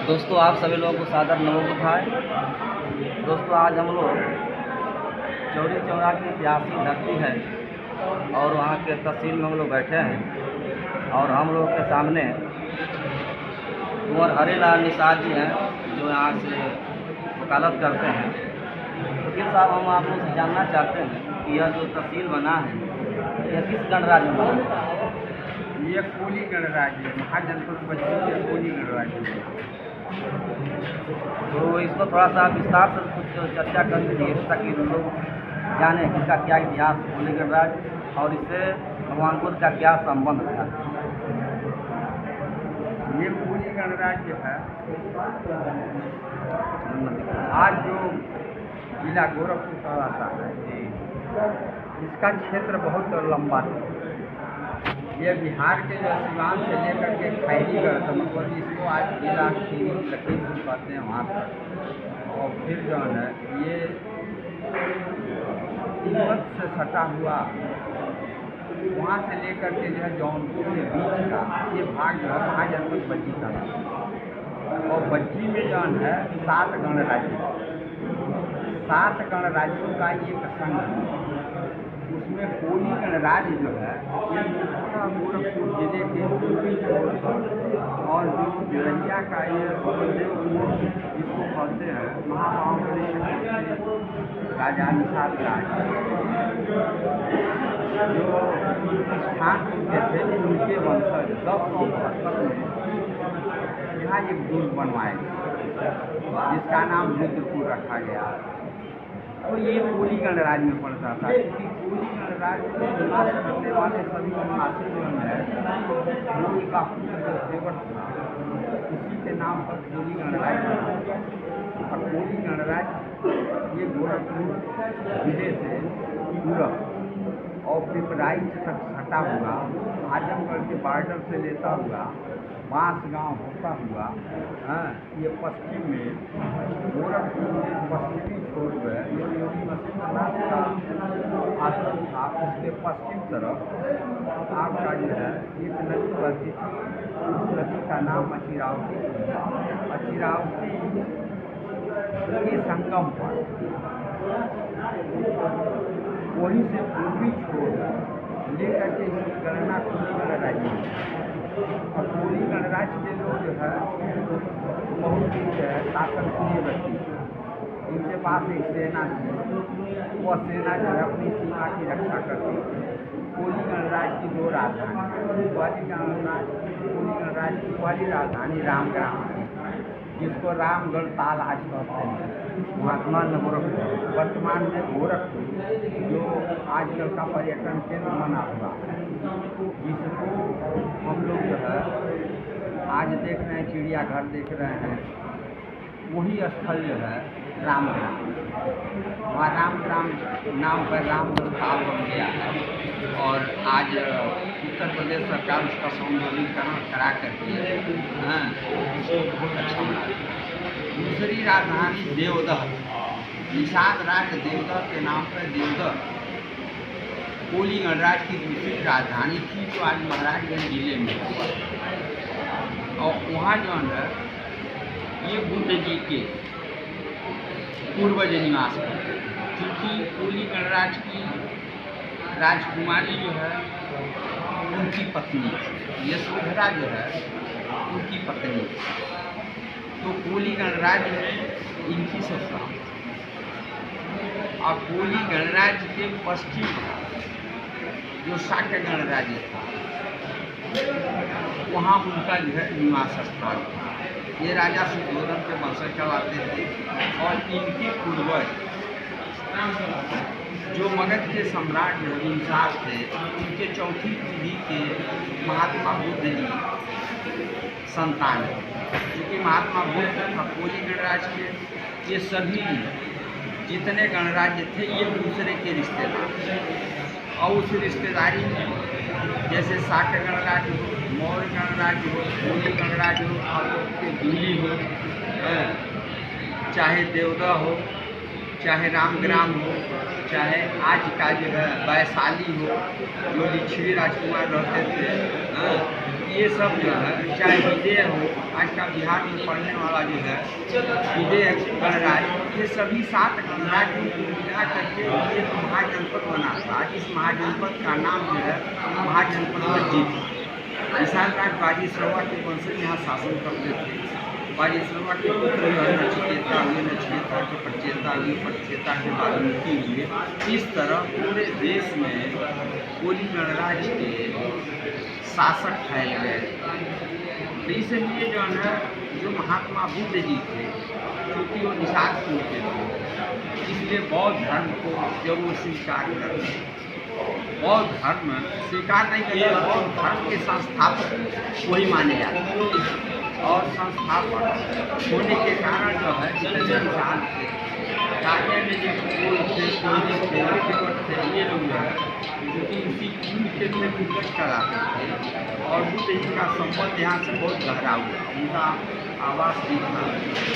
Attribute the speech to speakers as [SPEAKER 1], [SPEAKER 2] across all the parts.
[SPEAKER 1] दोस्तों आप सभी लोगों को सादर नमोबुद्धाय। दोस्तों आज हम लोग चौरी चौरा की ऐतिहासिक धरती है और वहाँ के तहसील में हम लोग बैठे हैं और हम लोग के सामने कुंवर हरिलाल निषाद जी हैं जो यहाँ से वकालत करते हैं। वकील साहब, हम आप लोग से जानना चाहते हैं कि यह जो तहसील बना है यह किस गणराज्य में बना है?
[SPEAKER 2] ये कोली गणराज्य महाजनपद बच्ची कोली गणराज्य है।
[SPEAKER 1] तो इसको थोड़ा सा विस्तार से कुछ चर्चा कर दीजिए ताकि लोग जाने कि इसका क्या इतिहास कोली गणराज्य और इससे भगवान बुद्ध का क्या संबंध था।
[SPEAKER 2] ये कोली गणराज्य है। आज जो जिला गोरखपुर कहलाता है, इसका क्षेत्र बहुत लंबा था। ये बिहार के जो सीवान से लेकर के खैरीगढ़ मतलब जिसको आज जिला लखीमपुर कहते हैं वहाँ तक, और फिर जो है ये तिब्बत से सटा हुआ वहाँ से लेकर के जो है जौनपुर के बीच का ये भाग जो है महाजनपद बज्जी का है। और बज्जी में जो है 7 गणराज्य, 7 गणराज्यों का एक संघ है। उसमें कोली गणराज्य जो है ये गोरखपुर जिले के पूर्वी छोर पर और जो बिरैया का ये सुखदेवपुर जिसको कहते हैं महाबाहुबली राजा निषाद राज जो स्थानपुर के थे, उनके वंशज 1072 में यहाँ एक दुर्ग बनवाए जिसका नाम रुद्रपुर रखा गया। तो ये कोली गणराज्य में पड़ता था, क्योंकि कोली गणराज्य में निवास करने वाले सभी निवासी जो है कोली का देवट था, उसी के नाम पर कोली गणराज्य था। और कोली गणराज्य ये गोरखपुर जिले से पूरब और पिपराइच तक सटा हुआ, आजमगढ़ के बॉर्डर से लेता हुआ बांस गांव होता हुआ ये पश्चिम में गोरखपुर के पश्चिमी छोर पर योगी वशिष्ठनाथ का आश्रम था। उसके पश्चिम तरफ आपका जो है एक नदी बहती थी, उस नदी का नाम अचिरावती था। अचिरावती के संगम पर वहीं से पूर्वी छोर लेकर के इसकी गणना कोली गणराज्य। और कोली गणराज्य के लोग जो है बहुत ही जो है शासनप्रिय व्यक्ति, इनके पास एक सेना थी। वह सेना जो है अपनी सीमा की रक्षा करती थी। कोली गणराज्य की 2 राजधानी, कोली गणराज्य की पहली राजधानी रामग्राम थी, जिसको रामगढ़ ताल आज कहते हैं। वर्तमान में गोरखपुर जो आजकल का पर्यटन केंद्र बना हुआ है, जिसको हम लोग जो है आज देख रहे हैं, चिड़ियाघर देख रहे हैं, वही स्थल जो है रामग्राम। वहाँ रामग्राम नाम पर रामगढ़ ताल बन गया है और आज उत्तर प्रदेश सरकार उसका सौंदर्यीकरण करा करके बहुत अच्छा बना। दूसरी राजधानी देवदह, निषाद राज्य देवदह के नाम पर देवदह कोली गणराज्य की दूसरी राजधानी थी, जो आज महाराजगंज जिले में हुआ। और वहाँ जो है ये बुद्ध जी के पूर्वज निवास करते थे, क्योंकि कोली गणराज्य की राजकुमारी जो है उनकी पत्नी, यशोधरा जो है उनकी पत्नी। तो कोली गणराज्य में इनकी सत्ता और कोली गणराज्य के पश्चिम जो शाक्य गणराज्य था वहाँ उनका जो है निवास स्थल था। ये राजा सुधोधन के वंशज कहलाते थे और इनके पूर्वज जो मगध के सम्राट बिंसार थे, उनके चौथी पीढ़ी के महात्मा बुद्ध जी संतान है। क्योंकि महात्मा बुद्ध और कोली गणराज्य के ये सभी जितने गणराज्य थे ये दूसरे के रिश्तेदार थे। और उस रिश्तेदारी में जैसे शाक्य गणराज्य हो, मौर्य गणराज्य हो, कोली गणराज्य हो, आपके दिल्ली हो, चाहे देवदह हो, चाहे रामग्राम हो, चाहे आज का जो है वैशाली हो, जो लिच्छवी राजकुमार रहते थे, ये सब जो है, चाहे विजय हो, आज का बिहार में पढ़ने वाला जो है विजय गणराज्य, ये सभी 7 गणराज्यों को मिला करके एक महाजनपद बना था। इस महाजनपद का नाम जो है महाजनपद गज्जी था। विशाल राज बाजीश्रवा के वंशज यहाँ शासन करते थे। बाजीश्रवा के पुत्र जो है नचिकेता हुए, नचिकेता के प्रचेता हुए, प्रचेता के वाल्मीकि हुए। इस तरह पूरे देश में कोली गणराज्य के शासक फैल गए। तो इसलिए जो है जो महात्मा बुद्ध जी थे, क्योंकि वो निषाद कुल के थे, इसलिए बौद्ध धर्म को जरूर स्वीकार करते। बौद्ध धर्म स्वीकार नहीं करते, बौद्ध धर्म के संस्थापक वही माने जाते हैं। और संस्थापक होने के कारण जो है जितने इंसान थे, कार्य में जो कोल थे, कोयले थे, टिकट थे, ये लोग जो है क्योंकि इसी कुल के थे टिकट कराते थे। और बुद्ध जी का संबंध यहाँ से बहुत गहरा हुआ। उनका आवास भी था,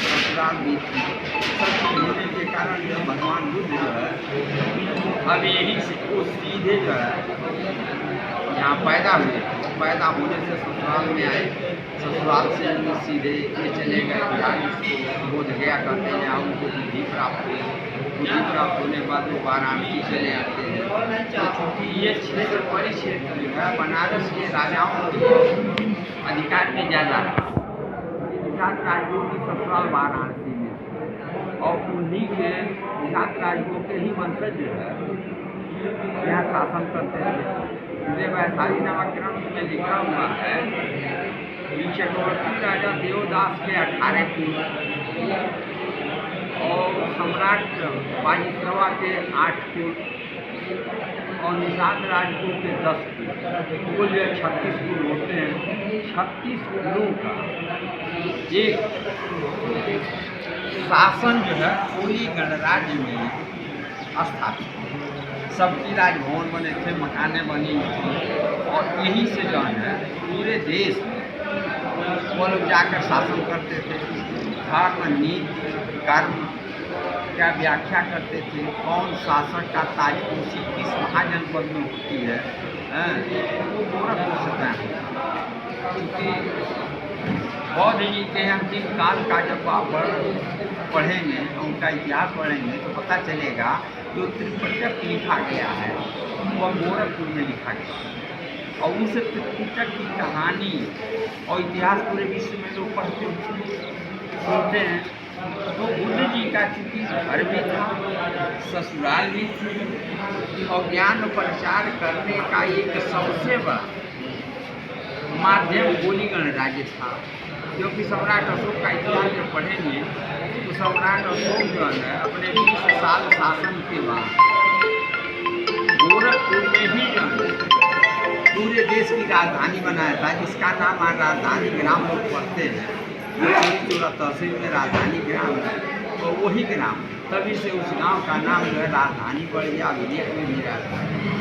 [SPEAKER 2] ससुराल भी थी, सब होने के कारण जो भगवान बुद्ध जो है अब यही से वो सीधे जो है यहाँ पैदा हुए। पैदा होने से ससुराल में आए, ससुराल से उन्हें सीधे ये चले गए बिहार, इसको बोध गया कहते हैं। यहाँ उनको बुद्धि प्राप्त हुई। बुद्धि प्राप्त होने के बाद वो वाराणसी चले आते हैं। तो चूँकि ये क्षेत्र बड़ी क्षेत्र जो है बनारस के राजाओं के अधिकार में ज़्यादा है। निषाद राजगुरु की ससुराल वाराणसी में थी और उन्हीं के निषाद राजगुरु के ही वंशज जो है यहाँ शासन करते थे। पूरे वैशाली नामक ग्रंथ में लिखा हुआ है कि चक्रवर्ती राजा देवदास के 18 पुत्र और सम्राट बाजीश्रवा के 8 पुत्र और निषाद राजगुरु के 10 पुत्र, कुल 36 कुल होते हैं। 36 कुलों का एक शासन जो है कोली गणराज्य में स्थापित। सबकी राजभवन बने थे, मकानें बनी थी और यही से जो है पूरे देश में वो लोग जाकर शासन करते थे। धर्म, नीति, कर्म क्या व्याख्या करते थे, कौन शासक का ताजपोशी किस महाजनपद में होती है, वो गोरखपुर से तय होता। क्योंकि बौद्ध जी के अंतिम काल का जब आप पढ़ेंगे, उनका इतिहास पढ़ेंगे तो पता चलेगा जो त्रिपिटक लिखा गया है वह गोरखपुर में लिखा गया। और उस त्रिपिटक की कहानी और इतिहास पूरे विश्व में लोग पढ़ते सुनते हैं। तो बुद्ध जी का चूँकि घर भी था, ससुराल भी थी और ज्ञान प्रचार करने का एक सबसे बड़ा माध्यम कोली गणराज्य था। क्योंकि सम्राट अशोक का इतिहास जब पढ़ेंगे तो सम्राट अशोक जो है अपने 20 साल शासन के बाद गोरखपुर में ही जो है पूरे देश की राजधानी बनाया था, जिसका नाम आज राजधानी ग्राम लोग पढ़ते हैं। चोरा तहसील में राजधानी ग्राम है, तो वही ग्राम, तभी से उस गांव का नाम जो है राजधानी पड़ गया। विदेश में भी राजधानी।